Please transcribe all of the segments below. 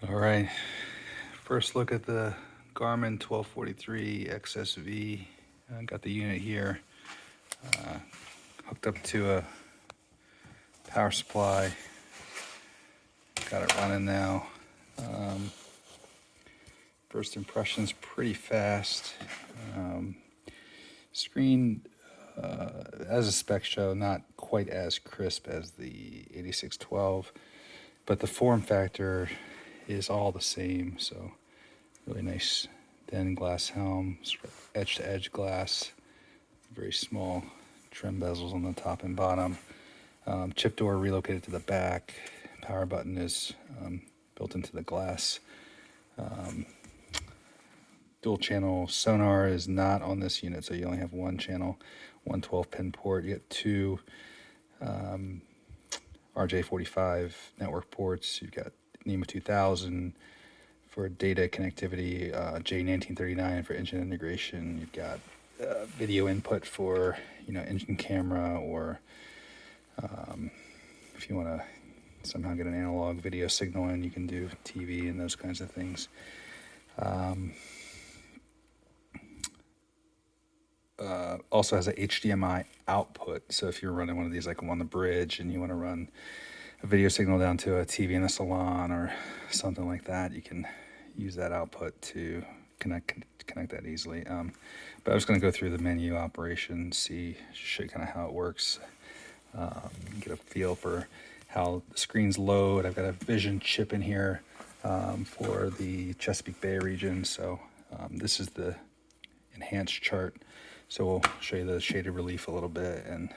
All right, first look at the Garmin 1243 XSV. I got the unit here, hooked up to a power supply. Got it running now. First impressions pretty fast. Screen, as a spec show, not quite as crisp as the 8612, but the form factor is all the same. So really nice thin glass helm, edge to edge glass, very small trim bezels on the top and bottom. Chip door relocated to the back. Power button is built into the glass. Dual channel sonar is not on this unit, so you only have one channel, one 12-pin port. You get two RJ45 network ports. You've got NEMA 2000 for data connectivity, J1939 for engine integration. You've got video input for engine camera, or if you want to somehow get an analog video signal in, you can do TV and those kinds of things. Also has a HDMI output, so if you're running one of these like on the bridge and you want to run a video signal down to a TV in a salon or something like that, you can use that output to connect that easily. But I was going to go through the menu operation, show you kind of how it works, get a feel for how the screens load. I've got a vision chip in here for the Chesapeake Bay region, so this is the enhanced chart. So we'll show you the shaded relief a little bit and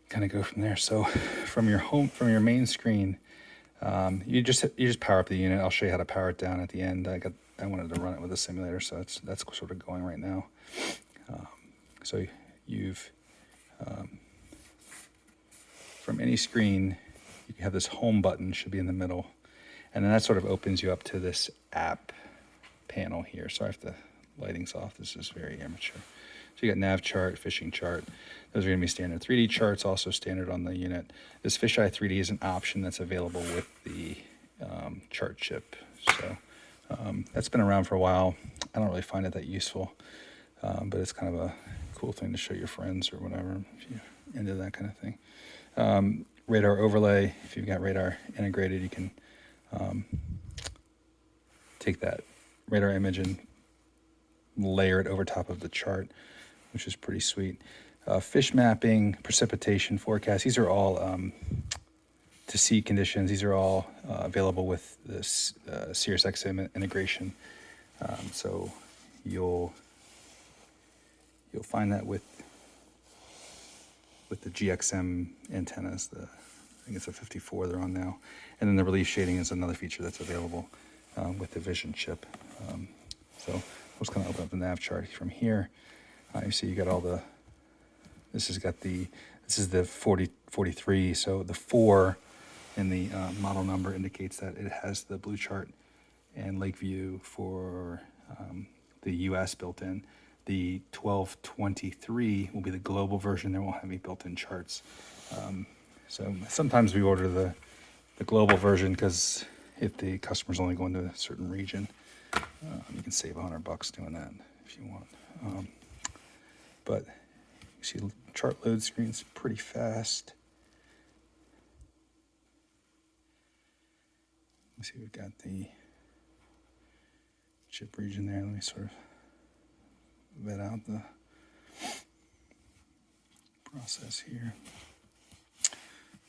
kind of go from there. So from your main screen, you just power up the unit. I'll show you how to power it down at the end. I wanted to run it with a simulator, so that's sort of going right now. So you've from any screen, you have this home button, should be in the middle, and then that sort of opens you up to this app panel here. Sorry if the lighting's off. This is very amateur. So you got nav chart, fishing chart. Those are going to be standard. 3D charts also standard on the unit. This fisheye 3D is an option that's available with the chart chip. So that's been around for a while. I don't really find it that useful, but it's kind of a cool thing to show your friends or whatever if you're into that kind of thing. Radar overlay. If you've got radar integrated, you can take that radar image and layer it over top of the chart, which is pretty sweet. Fish mapping, precipitation forecast, these are all to sea conditions. These are all available with this SiriusXM integration. So you'll find that with the GXM antennas. I think it's a 54 they're on now. And then the relief shading is another feature that's available with the vision chip. So we'll just kind of open up the nav chart from here. You see you got all the, this is the 43, so the 4 in the model number indicates that it has the blue chart and lake view for the US built in. The 1223 will be the global version. There won't have any built-in charts. So sometimes we order the global version because if the customer's only going to a certain region, you can save $100 doing that if you want. But you see chart load screen's pretty fast. Let's see, we've got the chip region there. Let me sort of vet out the process here.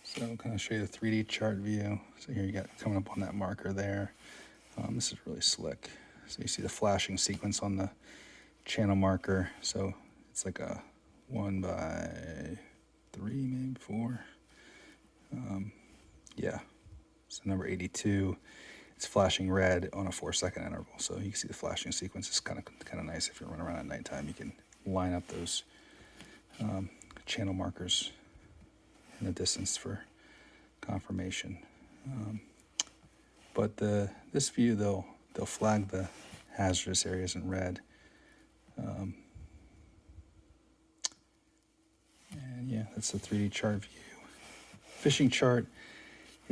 So I'll kind of show you the 3D chart view. So here you got coming up on that marker there. This is really slick. So you see the flashing sequence on the channel marker. So it's like a 1x3, maybe 4. Yeah. So number 82. It's flashing red on a 4-second interval. So you can see the flashing sequence is kind of nice. If you're running around at nighttime, you can line up those channel markers in the distance for confirmation. But this view, they'll flag the hazardous areas in red. And yeah, that's the 3D chart view. Fishing chart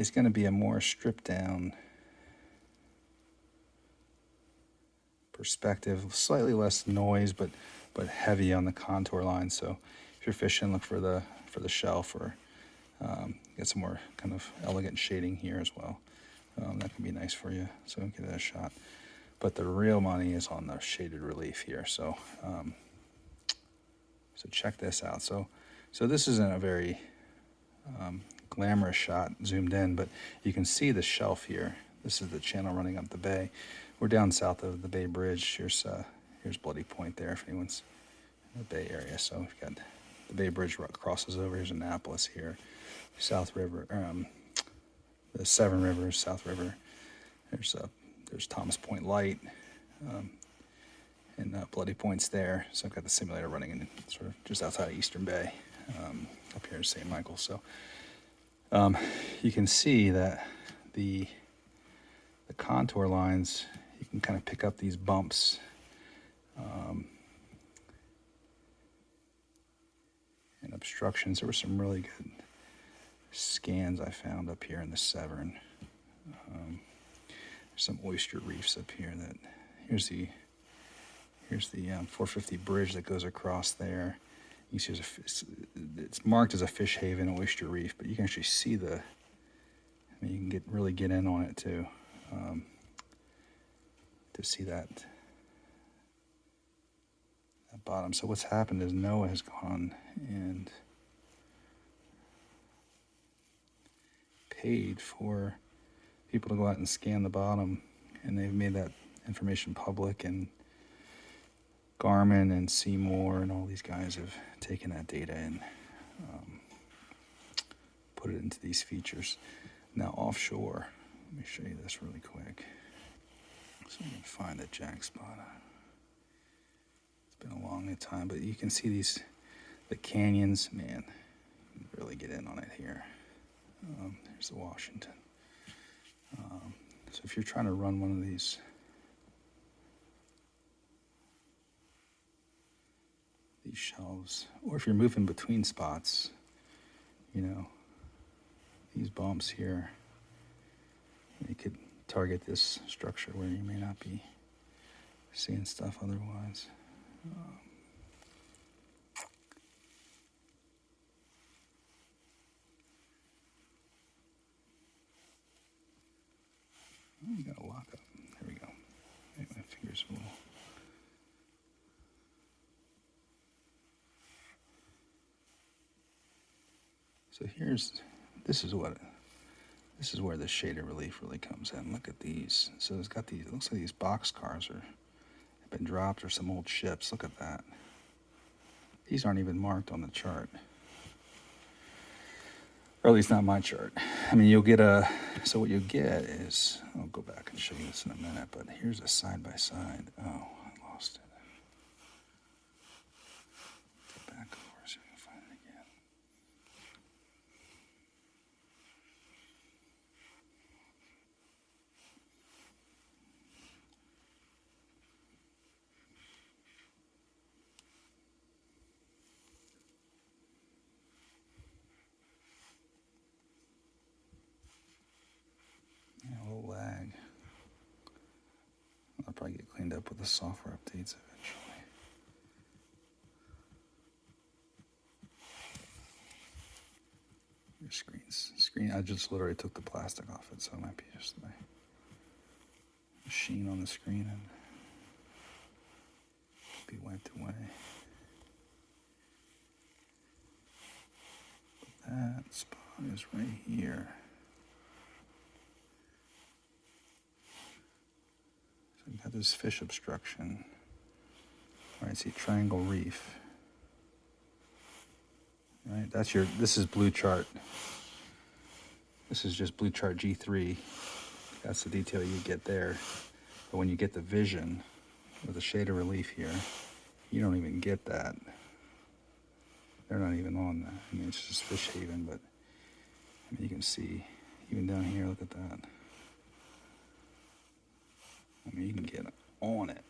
is going to be a more stripped down perspective, slightly less noise, but heavy on the contour line. So if you're fishing, look for the shelf, or get some more kind of elegant shading here as well. That can be nice for you. So give that a shot. But the real money is on the shaded relief here. So so check this out. So this isn't a very glamorous shot zoomed in, but you can see the shelf here. This is the channel running up the bay. We're down south of the Bay Bridge. Here's Bloody Point there if anyone's in the Bay Area. So we've got the Bay Bridge crosses over. Here's Annapolis here, South River, the Seven Rivers, South River. There's Thomas Point Light, and Bloody Point's there. So I've got the simulator running in sort of just outside of Eastern Bay, up here in St. Michael. So you can see that the contour lines, you can kind of pick up these bumps. And obstructions. There were some really good scans I found up here in the Severn. There's some oyster reefs up here. Here's the 450 bridge that goes across there. You see it's marked as a fish haven, oyster reef, but you can actually see you can really get in on it too, to see that bottom. So what's happened is NOAA has gone and paid for people to go out and scan the bottom, and they've made that information public, and Garmin and Seymour and all these guys have taken that data and put it into these features. Now offshore, let me show you this really quick so you can find the jack spot. It's been a long time, but you can see the canyons. Man, you can really get in on it here. Here's the Washington. So if you're trying to run one of these shelves, or if you're moving between spots, these bumps here, you could target this structure where you may not be seeing stuff otherwise. You got a lock up. There we go. Maybe my fingers a little. So this is where the shaded relief really comes in. Look at these. So it's got these, it looks like these box cars have been dropped, or some old ships. Look at that. These aren't even marked on the chart. Or at least not my chart. I mean, so what you'll get is, I'll go back and show you this in a minute, but here's a side-by-side. Oh, I lost it. Go back over so we can find it again. A little lag. I'll probably get cleaned up with the software updates eventually. Your screen. I just literally took the plastic off it, so it might be just my sheen on the screen and be wiped away. But that spot is right here. So we've got this fish obstruction. All right, see Triangle Reef. Right, this is Blue Chart. This is just Blue Chart G3. That's the detail you get there. But when you get the vision with the shade of relief here, you don't even get that. They're not even on that. I mean, it's just fish haven, but I mean, you can see even down here, look at that. I mean, you can get on it.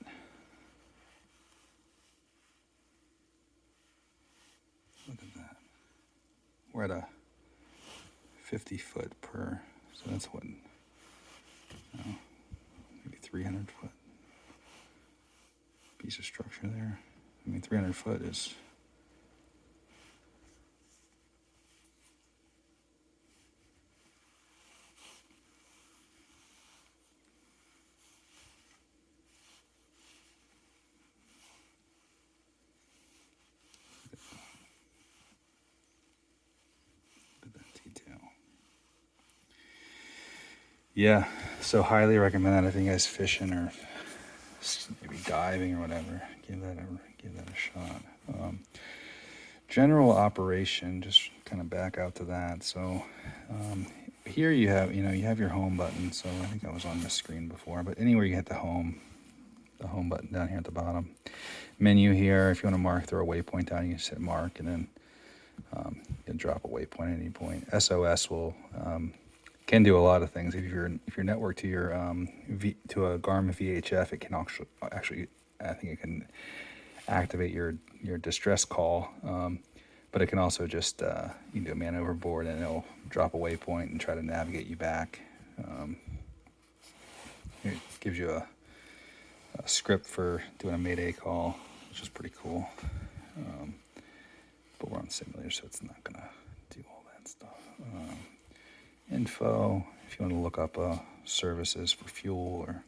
Look at that. We're at a 50 foot per So that's what, maybe 300 foot piece of structure there. I mean, 300 foot is, look at that detail. Yeah, so highly recommend that if you guys fishing or maybe diving or whatever. Give that a shot. General operation, just kind of back out to that. So here you have your home button. So I think I was on this screen before, but anywhere you hit the home button down here at the bottom. Menu here, if you want to mark, throw a waypoint down, you just hit mark, and then you can drop a waypoint at any point. SOS will can do a lot of things. If you're networked to your to a Garmin VHF, it can actually I think it can activate your distress call, but it can also just you can do a man overboard and it'll drop a waypoint and try to navigate you back. It gives you a script for doing a mayday call, which is pretty cool. But we're on simulator, so it's not gonna do all that stuff. Info, if you want to look up services for fuel or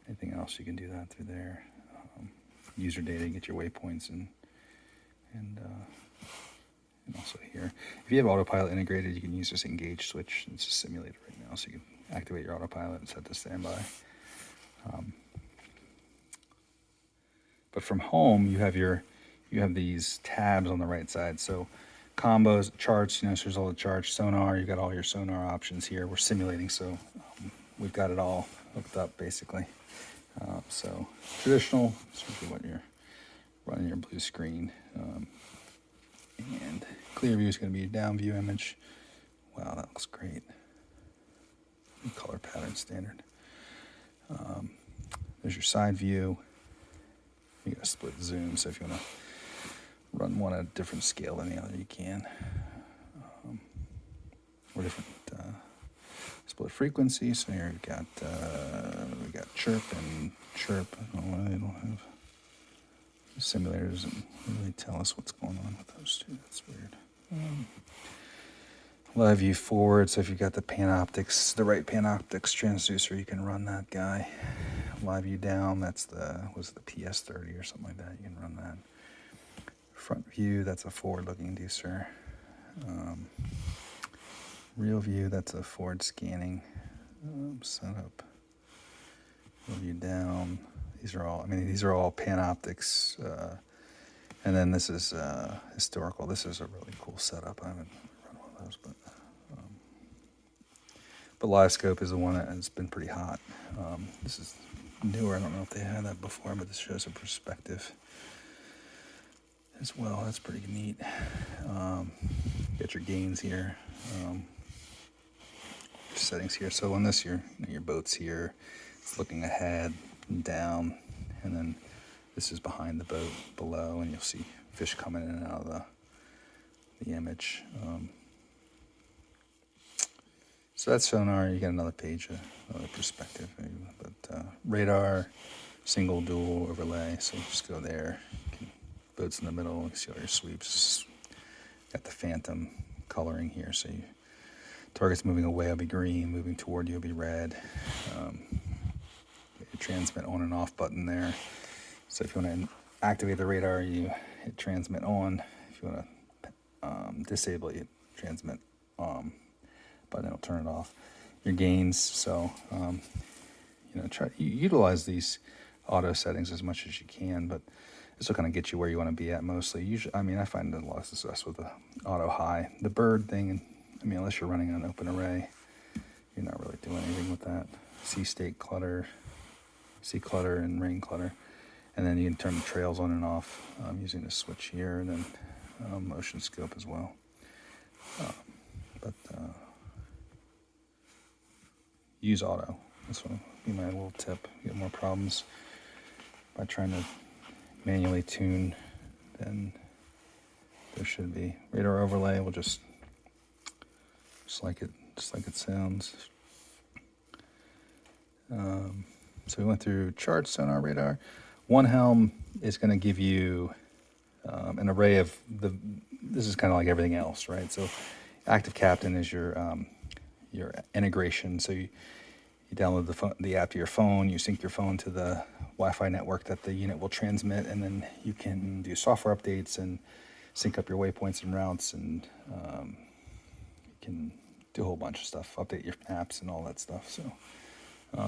anything else, you can do that through there. User data, get your waypoints, and also here. If you have autopilot integrated, you can use this engage switch. It's a simulator right now, so you can activate your autopilot and set to standby. But from home, you have these tabs on the right side. So combos, charts, so there's all the charts, sonar, you got all your sonar options here. We're simulating, so we've got it all hooked up basically. So traditional, especially when you're running your blue screen. And clear view is going to be a down view image. Wow, that looks great. Color pattern standard. There's your side view. You got a split zoom, so if you want to run one at a different scale than the other, you can. Or different split frequency. So here we got chirp and chirp. I don't know why they don't have the simulator doesn't really tell us what's going on with those two. That's weird. Live view forward. So if you got the the right Panoptics transducer, you can run that guy. Live view down. That's the PS30 or something like that. You can run that. Front view. That's a forward-looking inducer. Real view. That's a forward scanning setup. Real view down. These are all Panoptics. And then this is historical. This is a really cool setup. I haven't run one of those, but live scope is the one that has been pretty hot. This is newer. I don't know if they had that before, but this shows a perspective as well. That's pretty neat. Get your gains here. Settings here. So on this, your boat's here. It's looking ahead and down, and then this is behind the boat below, and you'll see fish coming in and out of the image. So that's sonar. You get another page, another perspective. But radar, single, dual overlay. So just go there. Boat's in the middle. You see all your sweeps. Got the phantom coloring here. So target's moving away, it'll be green. Moving toward you, it'll be red. Your transmit on and off button there. So if you want to activate the radar, you hit transmit on. If you want to disable it, you transmit button, it'll turn it off. Your gains, so try to utilize these auto settings as much as you can, but this will kind of get you where you want to be at mostly. Usually, I find a lot of success with the auto high. The bird thing, unless you're running an open array, you're not really doing anything with that. Sea state clutter, sea clutter, and rain clutter. And then you can turn the trails on and off using the switch here, and then motion scope as well. But use auto. This will be my little tip. You get more problems by trying to manually tune than there should be. Radar overlay will just like it sounds. So we went through charts, sonar, radar. One helm is going to give you an array of this is kind of like everything else, right? So Active Captain is your integration. So you download the app to your phone, you sync your phone to the Wi-Fi network that the unit will transmit, and then you can do software updates and sync up your waypoints and routes, and you can do a whole bunch of stuff, update your maps and all that stuff. So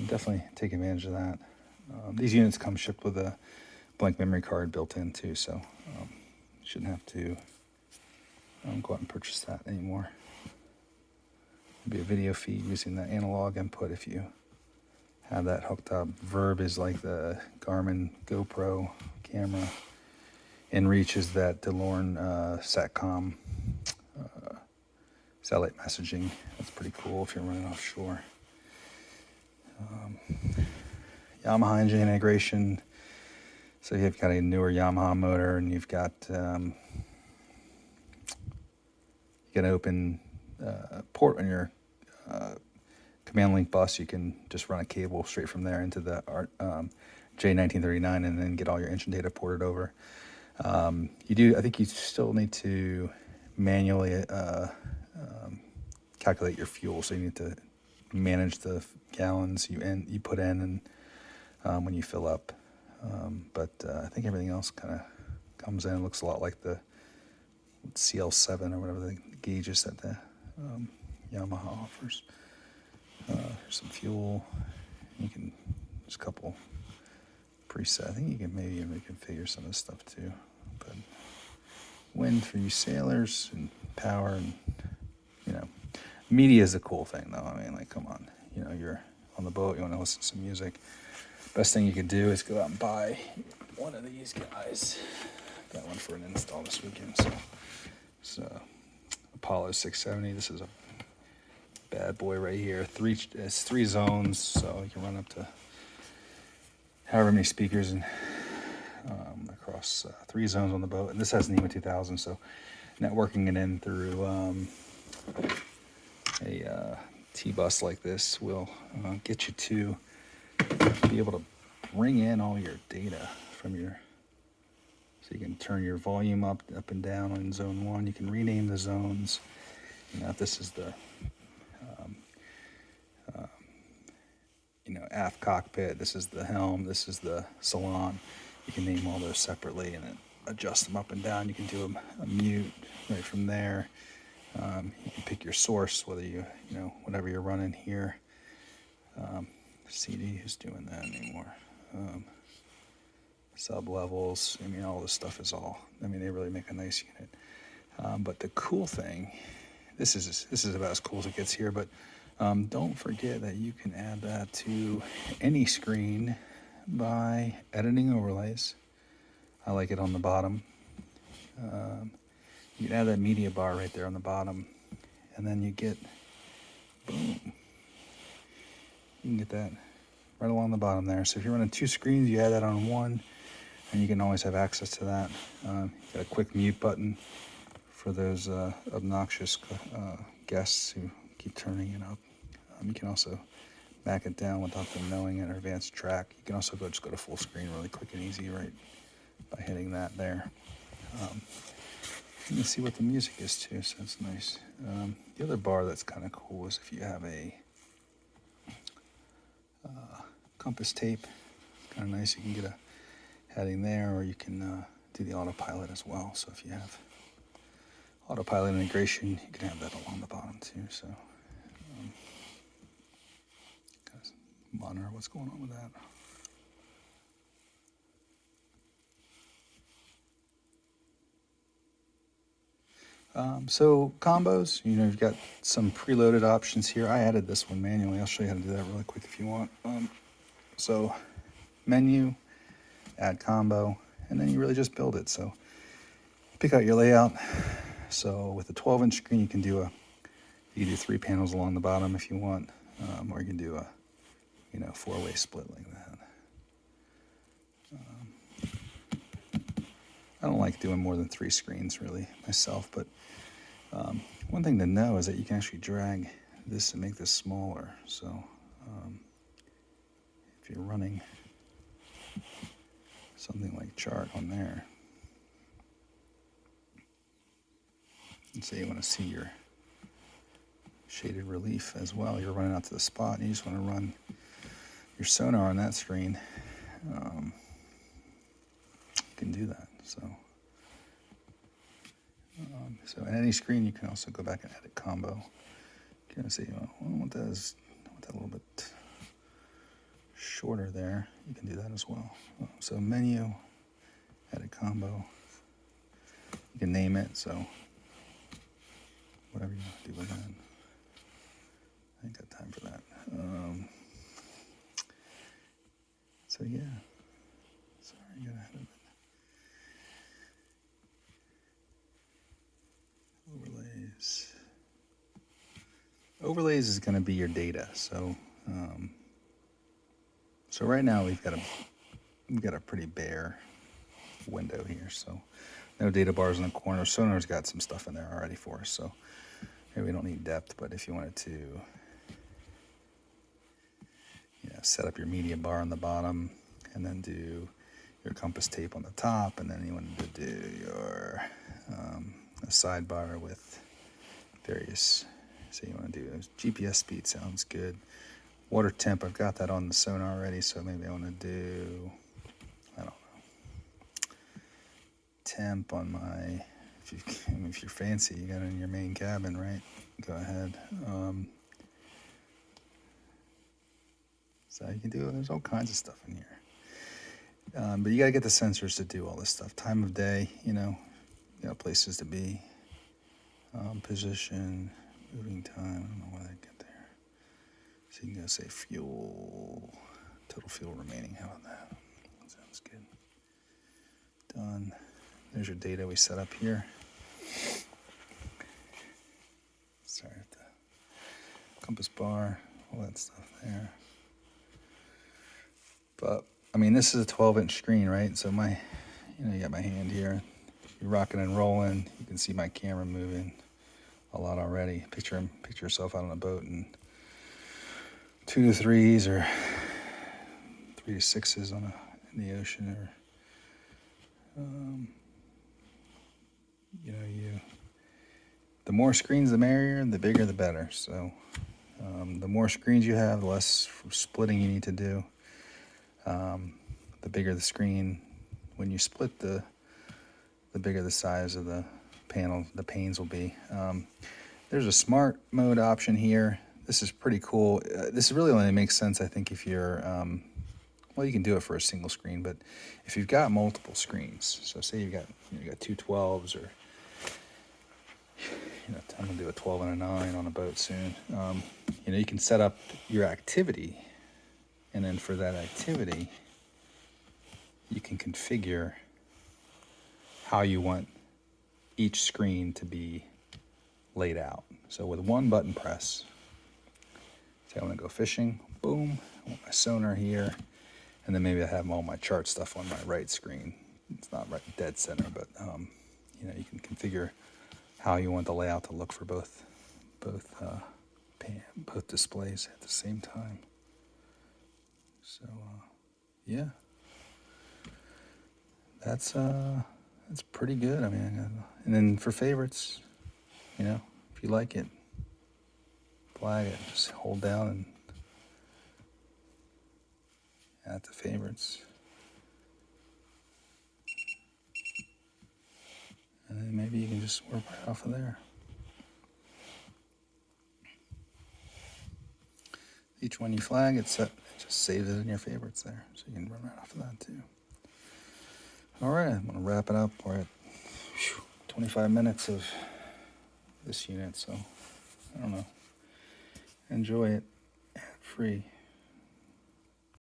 definitely take advantage of that. These units come shipped with a blank memory card built in too, so you shouldn't have to go out and purchase that anymore. Be a video feed using the analog input if you have that hooked up. Verb is like the Garmin GoPro camera. InReach is that DeLorme SATCOM satellite messaging. That's pretty cool if you're running offshore. Yamaha engine integration. So you've got a newer Yamaha motor, and you've got you can open port on your command link bus. You can just run a cable straight from there into the J1939 and then get all your engine data ported over. I think you still need to manually calculate your fuel. So you need to manage the gallons you put in and when you fill up. But I think everything else kind of comes in. It looks a lot like the CL7 or whatever the gauges that the Yamaha offers. Here's some fuel. You can just a couple preset. I think you can maybe even reconfigure some of this stuff too. But wind for you sailors and power, and media is a cool thing though. I mean, like, come on, you're on the boat, you want to listen to some music. Best thing you could do is go out and buy one of these guys. Got one for an install this weekend. So it's Apollo 670. This is a bad boy right here. It's 3 zones, so you can run up to however many speakers and across 3 zones on the boat. And this has NEMA 2000, so networking it in through a T-bus like this will get you to be able to bring in all your data from so you can turn your volume up and down on zone 1. You can rename the zones. If this is the aft cockpit, this is the helm, this is the salon. You can name all those separately and then adjust them up and down. You can do a mute right from there. You can pick your source, whether whatever you're running here. CD, who's doing that anymore? Sub levels. All this stuff is they really make a nice unit. But the cool thing, this is about as cool as it gets here, but don't forget that you can add that to any screen by editing overlays. I like it on the bottom. You can add that media bar right there on the bottom, and then you get, boom. You can get that right along the bottom there. So if you're running 2 screens, you add that on one, and you can always have access to that. You got a quick mute button for those obnoxious guests who keep turning it up. You can also back it down without them knowing it, or advanced track. You can also just go to full screen really quick and easy right by hitting that there. You can see what the music is too, so that's nice. The other bar that's kind of cool is if you have a compass tape. Kind of nice. You can get a heading there, or you can do the autopilot as well. So if you have autopilot integration, you can have that along the bottom too. So kind of monitor what's going on with that. So combos, you've got some preloaded options here. I added this one manually. I'll show you how to do that really quick if you want. So menu, add combo, and then you really just build it. So pick out your layout. So with a 12-inch screen, you can do 3 panels along the bottom if you want, or you can do a 4-way split like that. I don't like doing more than 3 screens really myself, but one thing to know is that you can actually drag this and make this smaller. So you're running something like chart on there, and say you want to see your shaded relief as well, you're running out to the spot and you just want to run your sonar on that screen, you can do that. So in any screen, you can also go back and edit combo. You can say, well, I want that a little bit shorter there. You can do that as well. So menu, edit combo. You can name it, so whatever you want to do with that. I ain't got time for that. So yeah. Sorry, I got ahead of it. Overlays is going to be your data. So so right now we've got a pretty bare window here. So no data bars in the corner. Sonar's got some stuff in there already for us. So maybe we don't need depth, but if you wanted to, set up your media bar on the bottom, and then do your compass tape on the top, and then you wanted to do your a sidebar with various. So you want to do GPS speed, sounds good. Water temp, I've got that on the sonar already, so maybe I want to do, I don't know, temp on my, if you're fancy, you got it in your main cabin, right? Go ahead. So you can do, there's all kinds of stuff in here. But you got to get the sensors to do all this stuff. Time of day, places to be, position, moving time, I don't know why they get there. So you can go say fuel, total fuel remaining, how about that? Sounds good. Done. There's your data we set up here. Sorry, the compass bar, all that stuff there. But, I mean, this is a 12-inch screen, right? So you got my hand here. You're rocking and rolling. You can see my camera moving a lot already. Picture yourself out on a boat and 2 to 3s or 3 to 6s in the ocean, or the more screens the merrier, the bigger the better. So the more screens you have, the less splitting you need to do. The bigger the screen, when you split the bigger the size of the panel, the panes will be. There's a smart mode option here. This is pretty cool. This really only makes sense, I think, if you're, well, you can do it for a single screen, but if you've got multiple screens, so say you got 2 12s, or I'm gonna do a 12 and a 9 on a boat soon. You can set up your activity, and then for that activity, you can configure how you want each screen to be laid out. So with one button press, say I want to go fishing, boom, I want my sonar here, and then maybe I have all my chart stuff on my right screen. It's not right dead center, but you can configure how you want the layout to look for both displays at the same time. So yeah, that's pretty good. I mean, and then for favorites, if you like it, flag it, just hold down and add to favorites. And then maybe you can just work right off of there. Each one you flag, it just saves it in your favorites there. So you can run right off of that too. All right, I'm gonna wrap it up. We're at 25 minutes of this unit, so I don't know. Enjoy it ad-free.